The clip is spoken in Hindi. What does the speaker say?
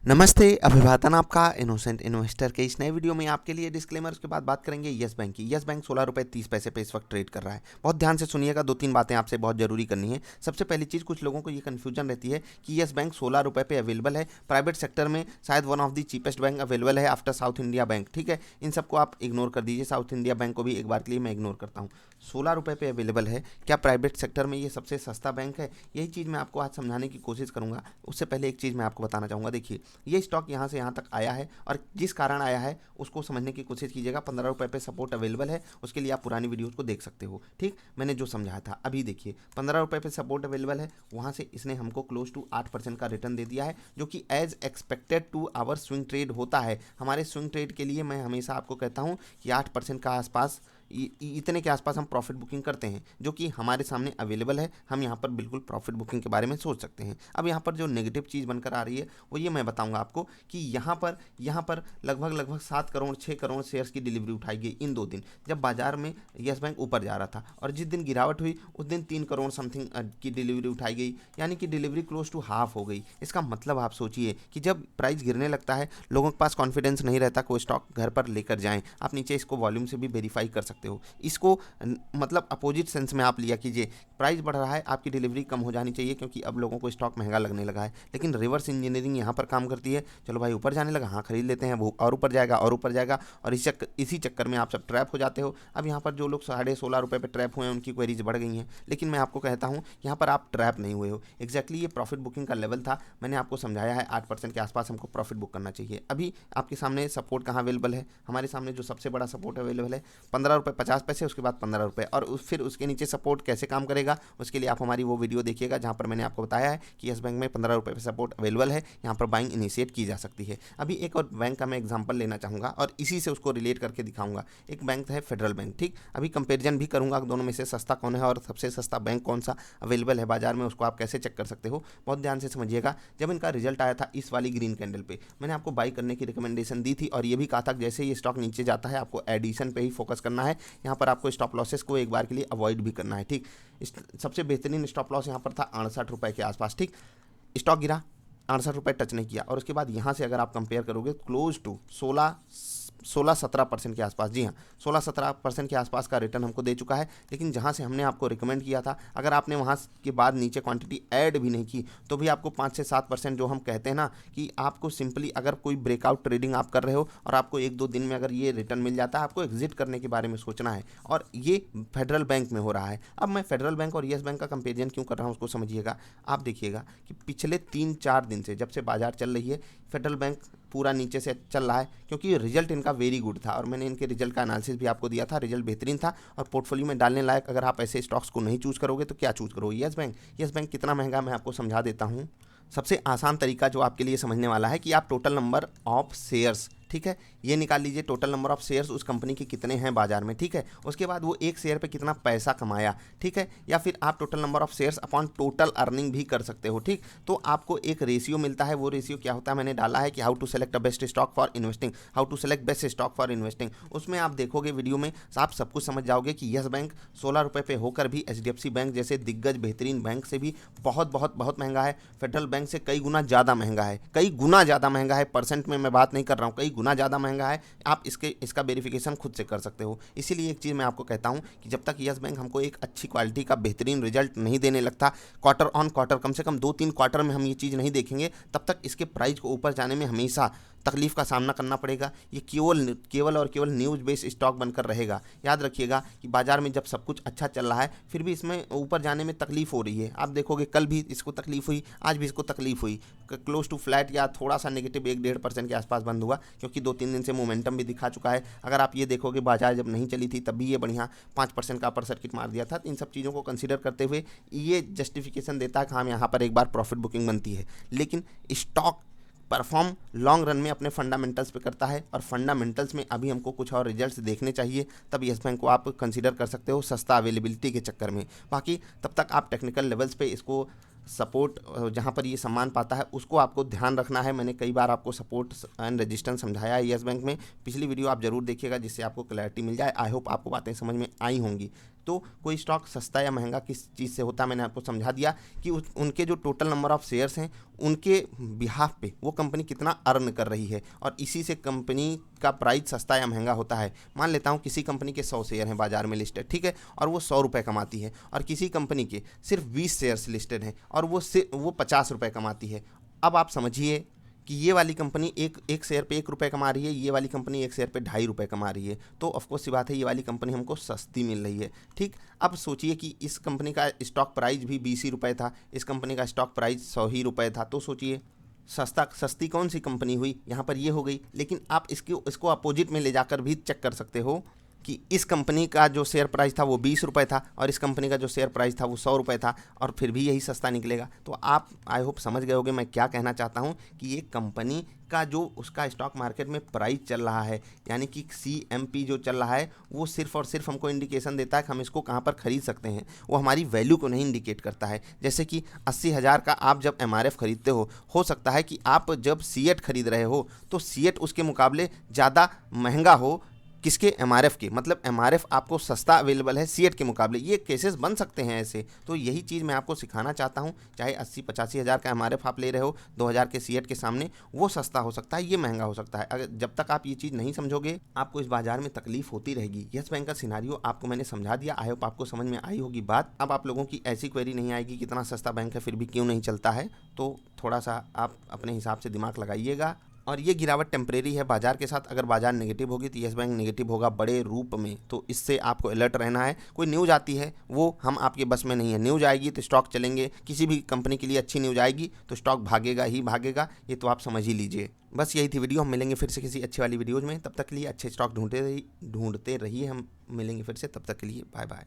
नमस्ते, अभिवादन आपका इनोसेंट इन्वेस्टर के इस नए वीडियो में आपके लिए डिस्क्लेमर उसके बाद बात करेंगे यस बैंक की। यस बैंक 16 रुपये 30 पैसे पे इस वक्त ट्रेड कर रहा है। बहुत ध्यान से सुनिएगा, दो तीन बातें आपसे बहुत जरूरी करनी है। सबसे पहली चीज़, कुछ लोगों को ये कन्फ्यूजन रहती है कि यस बैंक 16 रुपये पे अवेलेबल है, प्राइवेट सेक्टर में शायद one of the cheapest bank available है आफ्टर साउथ इंडिया बैंक। ठीक है, इन सबको आप इग्नोर कर दीजिए, साउथ इंडिया बैंक को भी एक बार के लिए मैं इग्नोर करता हूँ। 16 रुपये पे अवेलेबल है, क्या प्राइवेट सेक्टर में ये सबसे सस्ता बैंक है? यही चीज़ मैं आपको आज समझाने की कोशिश करूँगा। उससे पहले एक चीज़ मैं आपको बताना चाहूँगा। देखिए, ये स्टॉक यहाँ से यहाँ तक आया है और जिस कारण आया है उसको समझने की कोशिश कीजिएगा। 15 रुपये पे सपोर्ट अवेलेबल है, उसके लिए आप पुरानी वीडियोस को देख सकते हो। ठीक, मैंने जो समझाया था। अभी देखिए, 15 रुपये पे सपोर्ट अवेलेबल है, वहाँ से इसने हमको क्लोज टू 8% का रिटर्न दे दिया है, जो कि as expected to our swing trade होता है। हमारे स्विंग ट्रेड के लिए मैं हमेशा आपको कहता हूँ कि 8% का आसपास, इतने के आसपास हम प्रॉफिट बुकिंग करते हैं, जो कि हमारे सामने अवेलेबल है। हम यहाँ पर बिल्कुल प्रॉफिट बुकिंग के बारे में सोच सकते हैं। अब यहाँ पर जो नेगेटिव चीज़ बनकर आ रही है वो ये मैं बताऊंगा आपको कि यहाँ पर लगभग 7 करोड़ 6 करोड़ शेयर्स की डिलीवरी उठाई गई इन 2 दिन, जब बाजार में यस बैंक ऊपर जा रहा था। और जिस दिन गिरावट हुई उस दिन 3 करोड़ समथिंग की डिलीवरी उठाई गई, यानी कि डिलीवरी क्लोज टू हाफ हो गई। इसका मतलब आप सोचिए कि जब प्राइस गिरने लगता है, लोगों के पास कॉन्फिडेंस नहीं रहता कोई स्टॉक घर पर लेकर जाएं। आप नीचे इसको वॉल्यूम से भी वेरीफाई कर सकते हो। इसको मतलब अपोजिट सेंस में आप लिया कीजिए, प्राइस बढ़ रहा है, आपकी डिलीवरी कम हो जानी चाहिए क्योंकि अब लोगों को स्टॉक महंगा लगने लगा है। लेकिन रिवर्स इंजीनियरिंग यहाँ पर काम करती है। चलो भाई ऊपर जाने लगा, हाँ खरीद लेते हैं, वो और ऊपर जाएगा और ऊपर जाएगा, और इसी चक्कर में आप सब ट्रैप हो जाते हो। अब यहाँ पर जो लोग 16.5 रुपये पे ट्रैप हुए हैं उनकी क्वेरीज बढ़ गई हैं, लेकिन मैं आपको कहता हूँ यहाँ पर आप ट्रैप नहीं हुए हो। एग्जैक्टली ये प्रॉफिट बुकिंग का लेवल था, मैंने आपको समझाया है 8% के आसपास हमको प्रॉफिट बुक करना चाहिए। अभी आपके सामने सपोर्ट कहाँ अवेलेबल है? हमारे सामने जो सबसे बड़ा सपोर्ट अवेलेबल है 15 रुपये 50 पैसे, उसके बाद 15 रुपये, और फिर उसके नीचे सपोर्ट कैसे काम करेगा उसके लिए आप हमारी वो वीडियो देखिएगा जहाँ पर मैंने आपको बताया है कि यस बैंक में 15 रुपये पे सपोर्ट अवेलेबल है, यहाँ पर बाइंग इनिशिएट की जा सकती है। अभी एक और बैंक का मैं एग्जांपल लेना चाहूँगा और इसी से उसको रिलेट करके दिखाऊंगा। एक बैंक है फेडरल बैंक। ठीक, अभी कंपेरिजन भी करूँगा दोनों में से सस्ता कौन है और सबसे सस्ता बैंक कौन सा अवेलेबल है बाजार में, उसको आप कैसे चेक कर सकते हो। बहुत ध्यान से समझिएगा। जब इनका रिजल्ट आया था इस वाली ग्रीन कैंडल पे, मैंने आपको बाई करने की रिकमेंडेशन दी थी और ये भी कहा था जैसे ये स्टॉक नीचे जाता है आपको एडिशन पे ही फोकस करना है। यहाँ पर आपको स्टॉप लॉसेस को एक बार के लिए अवॉइड भी करना है। ठीक, सबसे बेहतरीन स्टॉप लॉस यहाँ पर था 68 रुपये के आसपास। ठीक, स्टॉक गिरा, 68 रुपये टच नहीं किया, और उसके बाद यहाँ से अगर आप कंपेयर करोगे क्लोज टू 16-17% के आसपास, जी हाँ 16-17% के आसपास का रिटर्न हमको दे चुका है। लेकिन जहाँ से हमने आपको रिकमेंड किया था, अगर आपने वहाँ के बाद नीचे क्वांटिटी ऐड भी नहीं की तो भी आपको 5 से 7% जो हम कहते हैं ना कि आपको सिंपली अगर कोई ब्रेकआउट ट्रेडिंग आप कर रहे हो और आपको 1-2 दिन में अगर ये रिटर्न मिल जाता है, आपको एग्जिट करने के बारे में सोचना है। और ये फेडरल बैंक में हो रहा है। अब मैं फेडरल बैंक और येस बैंक का कंपेरिजन क्यों कर रहा हूँ उसको समझिएगा। आप देखिएगा कि पिछले 3-4 दिन से जब से बाजार चल रही है, फेडरल बैंक पूरा नीचे से चल रहा है क्योंकि रिजल्ट इनका वेरी गुड था और मैंने इनके रिजल्ट का एनालिसिस भी आपको दिया था। रिजल्ट बेहतरीन था और पोर्टफोलियो में डालने लायक। अगर आप ऐसे स्टॉक्स को नहीं चूज करोगे तो क्या चूज करोगे? Yes bank. यस बैंक कितना महंगा मैं आपको समझा देता हूँ। सबसे आसान तरीका जो आपके लिए समझने वाला है कि आप टोटल नंबर ऑफ शेयर्स, ठीक है, ये निकाल लीजिए टोटल नंबर ऑफ शेयर्स उस कंपनी के कितने हैं बाजार में। ठीक है, उसके बाद वो एक शेयर पे कितना पैसा कमाया। ठीक है, या फिर आप total number of shares upon total earning भी कर सकते हो। ठीक, तो आपको एक रेशियो मिलता है। वो रेशियो क्या होता है मैंने डाला है कि how to select a best stock for investing, how to select best stock for investing. उसमें आप देखोगे वीडियो में आप सब कुछ समझ जाओगे कि यस बैंक 16 रुपये पे होकर भी एचडीएफसी बैंक जैसे दिग्गज बेहतरीन बैंक से भी बहुत बहुत बहुत महंगा है। फेडरल बैंक से कई गुना ज़्यादा महंगा है, कई गुना ज़्यादा महंगा है। परसेंट में मैं बात नहीं कर रहा हूँ, कई गुना ज़्यादा महंगा है। आप इसका वेरिफिकेशन खुद से कर सकते हो। इसीलिए एक चीज़ मैं आपको कहता हूं कि जब तक यस बैंक हमको एक अच्छी क्वालिटी का बेहतरीन रिजल्ट नहीं देने लगता, क्वार्टर ऑन क्वार्टर, कम से कम 2-3 क्वार्टर में हम ये चीज़ नहीं देखेंगे, तब तक इसके प्राइस को ऊपर जाने में हमेशा तकलीफ का सामना करना पड़ेगा। ये केवल और केवल न्यूज़ बेस्ड स्टॉक बनकर रहेगा। याद रखिएगा कि बाजार में जब सब कुछ अच्छा चल रहा है फिर भी इसमें ऊपर जाने में तकलीफ हो रही है। आप देखोगे कल भी इसको तकलीफ हुई, आज भी इसको तकलीफ हुई, क्लोज टू फ्लैट या थोड़ा सा नेगेटिव 1-1.5% के आसपास बंद हुआ क्योंकि 2-3 दिन से मोमेंटम भी दिखा चुका है। अगर आप ये देखोगे बाजार जब नहीं चली थी तब भी ये बढ़िया 5% का अपर सर्किट मार दिया था। तो इन सब चीज़ों को कंसीडर करते हुए ये जस्टिफिकेशन देता है कि हम यहाँ पर एक बार प्रॉफिट बुकिंग बनती है। लेकिन स्टॉक परफॉर्म लॉन्ग रन में अपने फंडामेंटल्स पे करता है और फंडामेंटल्स में अभी हमको कुछ और रिजल्ट्स देखने चाहिए, तब यस बैंक को आप कंसीडर कर सकते हो सस्ता अवेलेबिलिटी के चक्कर में। बाकी तब तक आप टेक्निकल लेवल्स पे इसको सपोर्ट जहाँ पर ये सम्मान पाता है उसको आपको ध्यान रखना है। मैंने कई बार आपको सपोर्ट एंड रेजिस्टेंस समझाया है यस बैंक में, पिछली वीडियो आप जरूर देखिएगा जिससे आपको क्लैरिटी मिल जाए। आई होप आपको बातें समझ में आई होंगी। तो कोई स्टॉक सस्ता या महंगा किस चीज़ से होता है मैंने आपको समझा दिया कि उनके जो टोटल नंबर ऑफ शेयर्स हैं उनके बिहाफ पे वो कंपनी कितना अर्न कर रही है, और इसी से कंपनी का प्राइस सस्ता या महंगा होता है। मान लेता हूँ किसी कंपनी के 100 शेयर हैं बाजार में लिस्टेड, ठीक है, और वो 100 रुपये कमाती है, और किसी कंपनी के सिर्फ 20 शेयर्स लिस्टेड हैं और वो 50 रुपये कमाती है। अब आप समझिए कि ये वाली कंपनी एक शेयर पे 1 रुपये कमा रही है, ये वाली कंपनी एक शेयर पे 2.5 रुपये कमा रही है, तो ऑफकोर्स सी बात है ये वाली कंपनी हमको सस्ती मिल रही है। ठीक, अब सोचिए कि इस कंपनी का स्टॉक प्राइस भी 20 ही रुपये था, इस कंपनी का स्टॉक प्राइस 100 ही रुपये था, तो सोचिए सस्ती कौन सी कंपनी हुई, यहाँ पर ये हो गई। लेकिन आप इसको अपोजिट में ले जाकर भी चेक कर सकते हो कि इस कंपनी का जो शेयर प्राइस था वो 20 रुपये था और इस कंपनी का जो शेयर प्राइस था वो 100 रुपये था, और फिर भी यही सस्ता निकलेगा। तो आप आई होप समझ गए होंगे मैं क्या कहना चाहता हूँ कि ये कंपनी का जो उसका स्टॉक मार्केट में प्राइस चल रहा है, यानी कि CMP जो चल रहा है, वो सिर्फ और सिर्फ हमको इंडिकेशन देता है कि हम इसको कहाँ पर खरीद सकते हैं, वो हमारी वैल्यू को नहीं इंडिकेट करता है। जैसे कि 80,000 का आप जब MRF खरीदते हो सकता है कि आप जब सीएट खरीद रहे हो तो सीएट उसके मुकाबले ज़्यादा महंगा हो, किसके, MRF के, मतलब MRF आपको सस्ता अवेलेबल है सीएट के मुकाबले। ये केसेस बन सकते हैं ऐसे, तो यही चीज़ मैं आपको सिखाना चाहता हूँ। चाहे 80-85 हज़ार का MRF आप ले रहे हो 2,000 के सीएट के सामने, वो सस्ता हो सकता है, ये महंगा हो सकता है। अगर जब तक आप ये चीज़ नहीं समझोगे आपको इस बाजार में तकलीफ होती रहेगी। यस बैंक का सिनारियो आपको मैंने समझा दिया, आई होप आपको समझ में आई होगी बात। अब आप लोगों की ऐसी क्वेरी नहीं आएगी कि इतना सस्ता बैंक है फिर भी क्यों नहीं चलता है, तो थोड़ा सा आप अपने हिसाब से दिमाग लगाइएगा। और ये गिरावट टेम्परेरी है बाजार के साथ, अगर बाजार नेगेटिव होगी तो यस बैंक नेगेटिव होगा बड़े रूप में, तो इससे आपको अलर्ट रहना है। कोई न्यूज़ आती है वो हम आपके बस में नहीं है, न्यूज़ आएगी तो स्टॉक चलेंगे, किसी भी कंपनी के लिए अच्छी न्यूज़ आएगी तो स्टॉक भागेगा ही भागेगा, ये तो आप समझ ही लीजिए। बस यही थी वीडियो, हम मिलेंगे फिर से किसी अच्छी वाली वीडियोज़ में, तब तक के लिए अच्छे स्टॉक ढूंढते रहिए, हम मिलेंगे फिर से, तब तक के लिए बाय बाय।